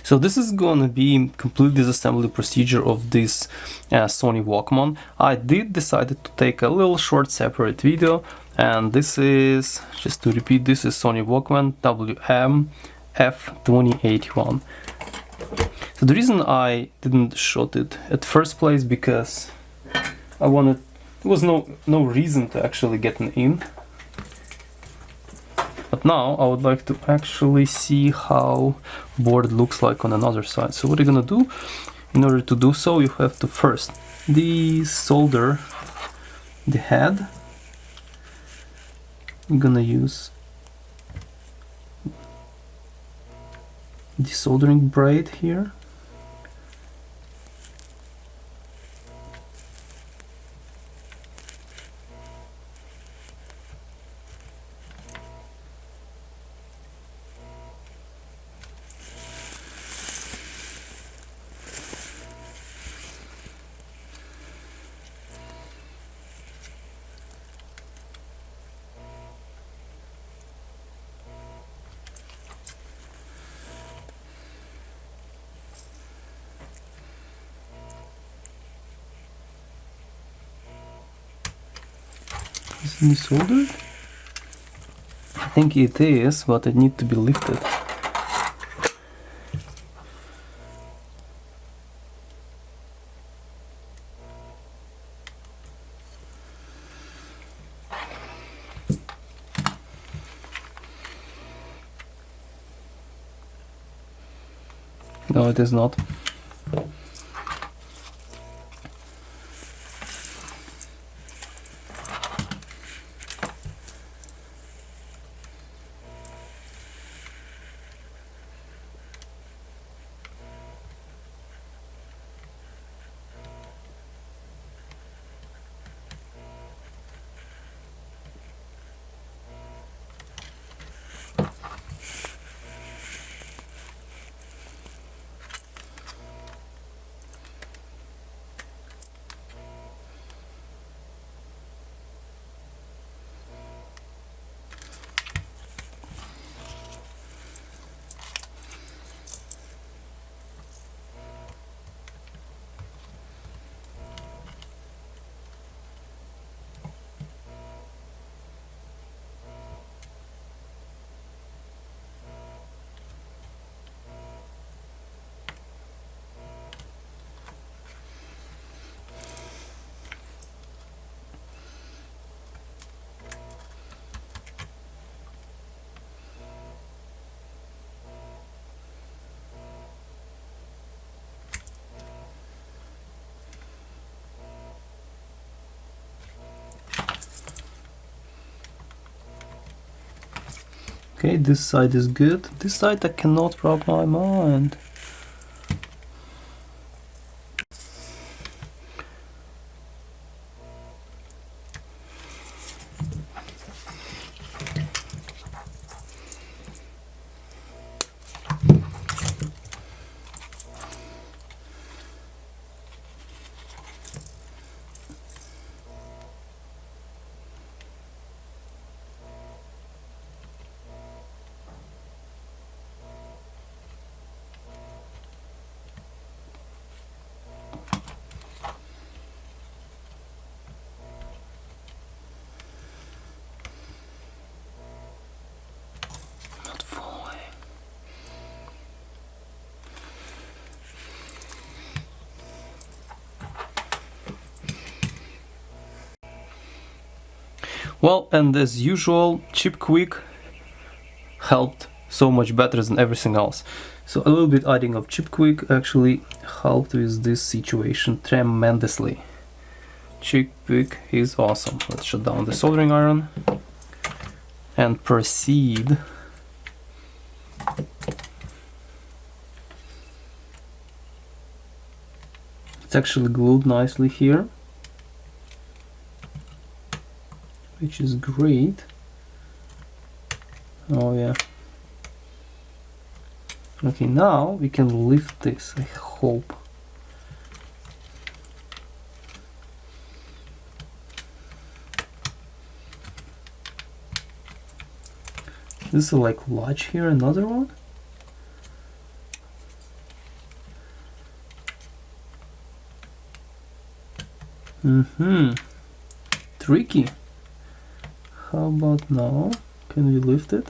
So this is gonna be complete disassembly procedure of this Sony Walkman. I did decided to take a little short separate video, and this is, just to repeat, this is Sony Walkman WM-F2081. So the reason I didn't shot it at first place because I wanted, there was no reason to actually get an in. But now I would like to actually see how board looks like on another side. So what you're gonna do, in order to do so, you have to first desolder the head. I'm gonna use desoldering braid here. Is it desoldered? I think it is, but it needs to be lifted. No, it is not. Okay, this side is good. This side I cannot wrap my mind. Well, and as usual, Chip Quick helped so much better than everything else. So a little bit adding of Chip Quick actually helped with this situation tremendously. Chip Quick is awesome. Let's shut down the soldering iron and proceed. It's actually glued nicely here, which is great. Oh yeah. Okay, now we can lift this, I hope. This is like latch here, another one. Tricky. How about now? Can we lift it?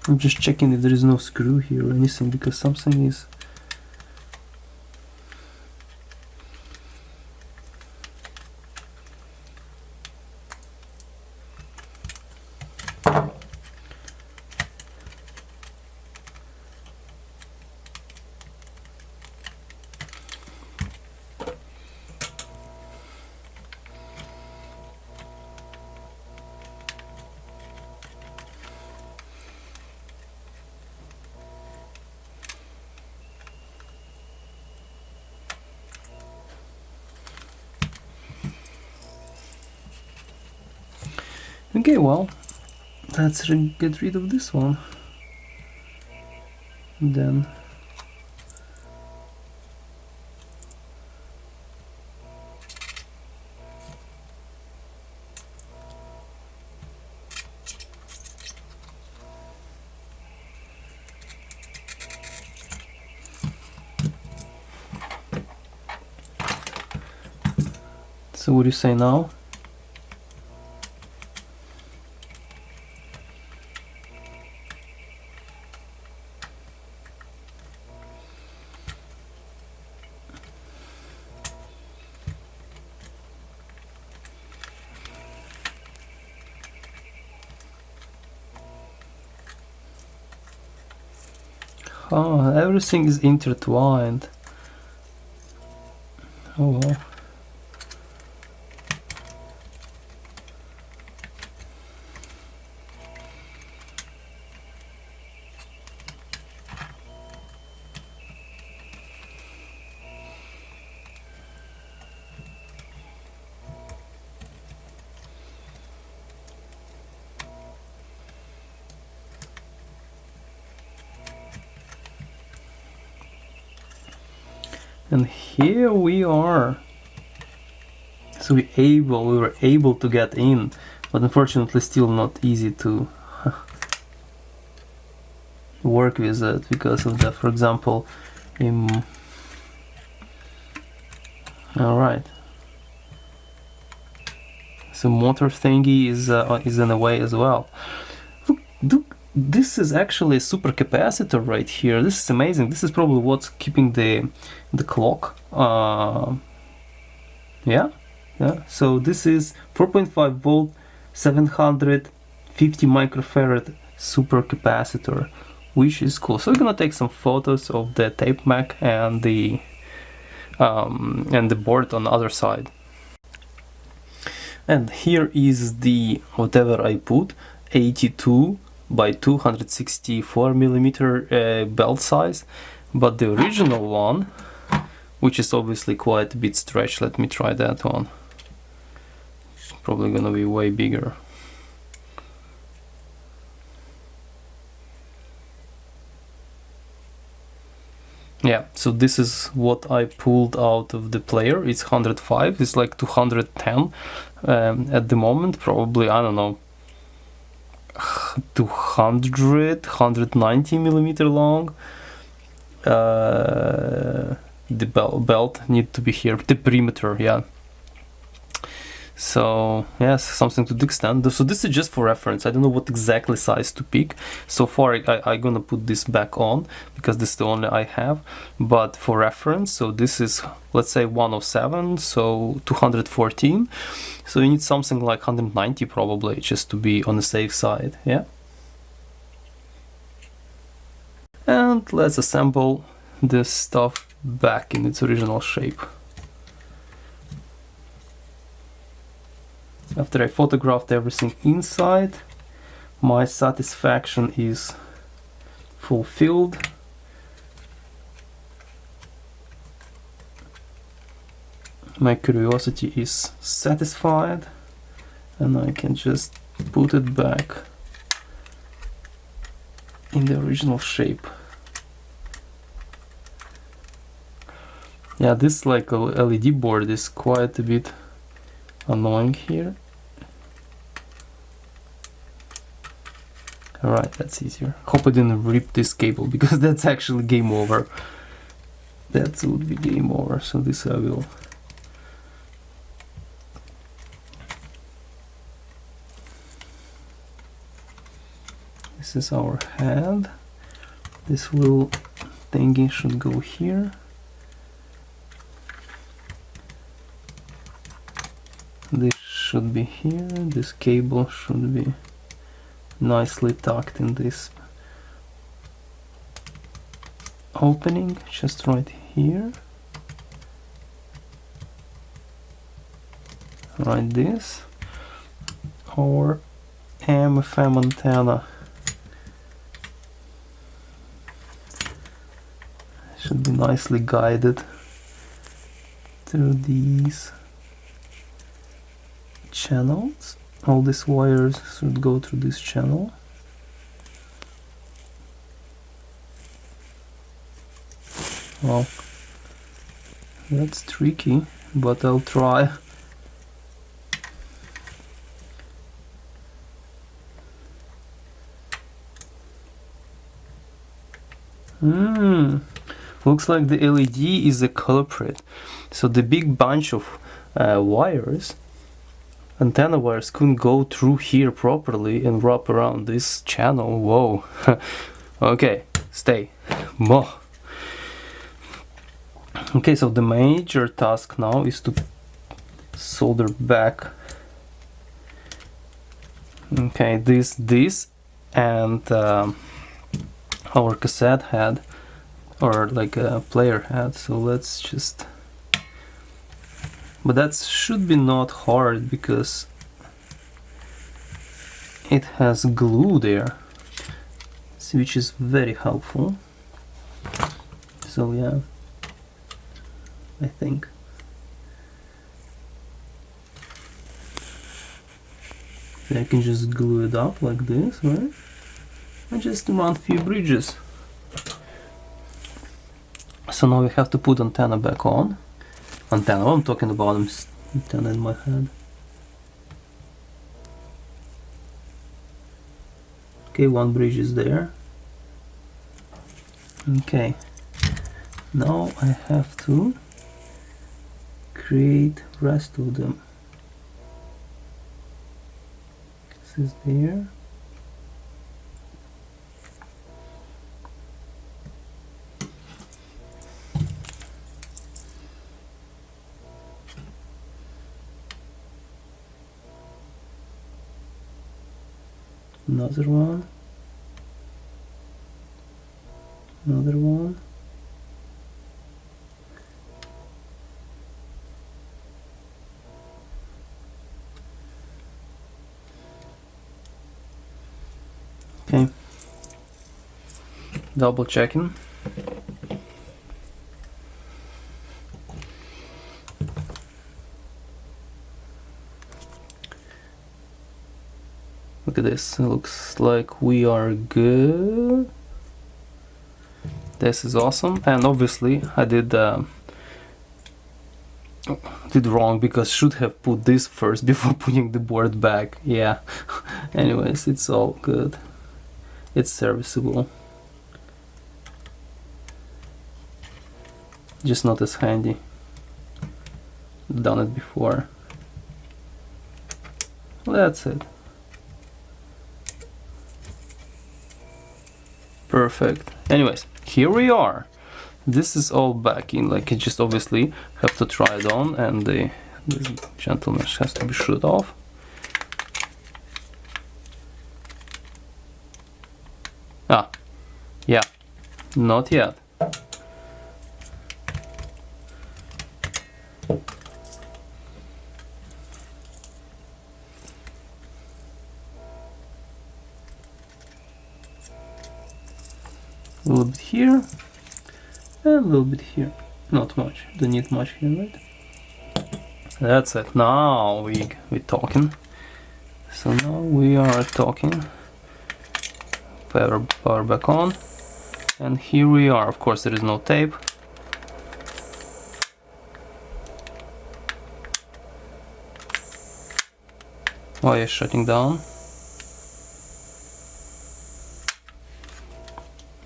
I'm just checking if there is no screw here or anything, because something is... Okay, well, let's get rid of this one. Then so what do you say now? Oh, everything is intertwined. Oh well. And here we are. So we were able to get in, but unfortunately still not easy to work with it because of the, for example, all right. So motor thingy is in a way as well. Look, this is actually a super capacitor right here. This is amazing. This is probably what's keeping the clock. Yeah. So this is 4.5 volt, 750 microfarad super capacitor, which is cool. So we're gonna take some photos of the tape mech and the board on the other side. And here is the whatever I put, 82 by 264 millimeter belt size, but the original one, which is obviously quite a bit stretched. Let me try that one. It's probably gonna be way bigger. Yeah, so this is what I pulled out of the player. It's 105, it's like 210 at the moment, probably, I don't know, 190 millimeter long. The belt need to be here, the perimeter, yeah. So yes, something to the extent. So this is just for reference. I don't know what exactly size to pick. So far I'm gonna put this back on because this is the only I have, but for reference, so this is, let's say 107, so 214, so you need something like 190 probably, just to be on the safe side. Yeah, and let's assemble this stuff back in its original shape. After I photographed everything inside, my satisfaction is fulfilled. My curiosity is satisfied, and I can just put it back in the original shape. Yeah, this like a LED board is quite a bit annoying here. Alright, that's easier. Hope I didn't rip this cable, because that's actually game over. That would be game over, so this I will. This is our head. This little thingy should go here. This should be here. This cable should be nicely tucked in this opening, just right here. Like this. Our AM/FM antenna should be nicely guided through these channels. All these wires should go through this channel. Well, that's tricky, but I'll try. Looks like the LED is a culprit. So the big bunch of wires, antenna wires, couldn't go through here properly and wrap around this channel. Whoa. Okay, stay. More. Okay, so the major task now is to solder back. Okay, this and our cassette head, or like a player head. So let's just, but that should be not hard because it has glue there, which is very helpful. So yeah, I think. I can just glue it up like this, right? And just run a few bridges. So now we have to put antenna back on. Antenna, what I'm talking about, antenna in my head. Okay, one bridge is there. Okay, now I have to create rest of them. This is there. Another one. Another one. Okay. Double checking. Look at this. It looks like we are good. This is awesome. And obviously I did wrong, because should have put this first before putting the board back. Yeah. Anyways, it's all good. It's serviceable. Just not as handy. Done it before. That's it. Perfect. Anyways, here we are. This is all back in. Like, I just obviously have to try it on, and this gentleman has to be shut off. Ah, yeah, not yet. A little bit here, and a little bit here. Not much. Don't need much here, right? That's it. Now we're talking. So now we are talking. Power back on, and here we are. Of course, there is no tape. Why is shutting down?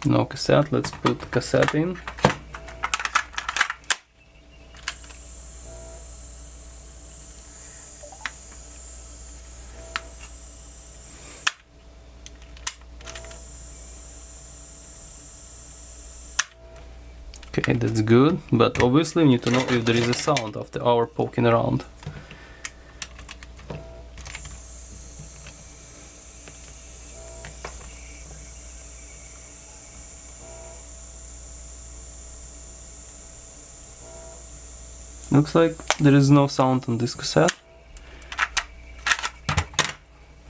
No cassette, let's put cassette in. Okay, that's good, but obviously we need to know if there is a sound after our poking around. Looks like there is no sound on this cassette.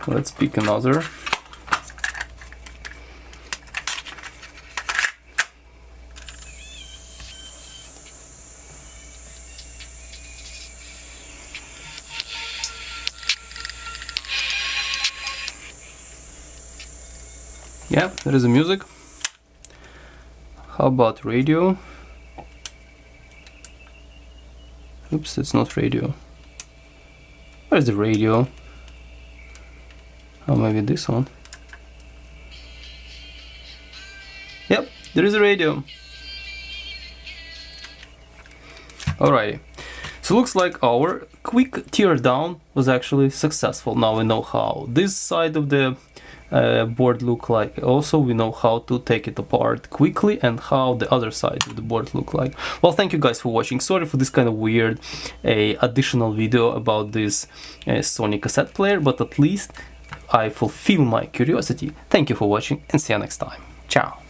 Let's pick another. Yeah, there is a music. How about radio? Oops, it's not radio. Where's the radio? Oh, maybe this one. Yep, there is a radio. Alrighty. So looks like our quick teardown was actually successful. Now we know how this side of the board look like. Also we know how to take it apart quickly and how the other side of the board look like. Well, thank you guys for watching. Sorry for this kind of weird additional video about this Sony cassette player, but at least I fulfill my curiosity. Thank you for watching and see you next time. Ciao.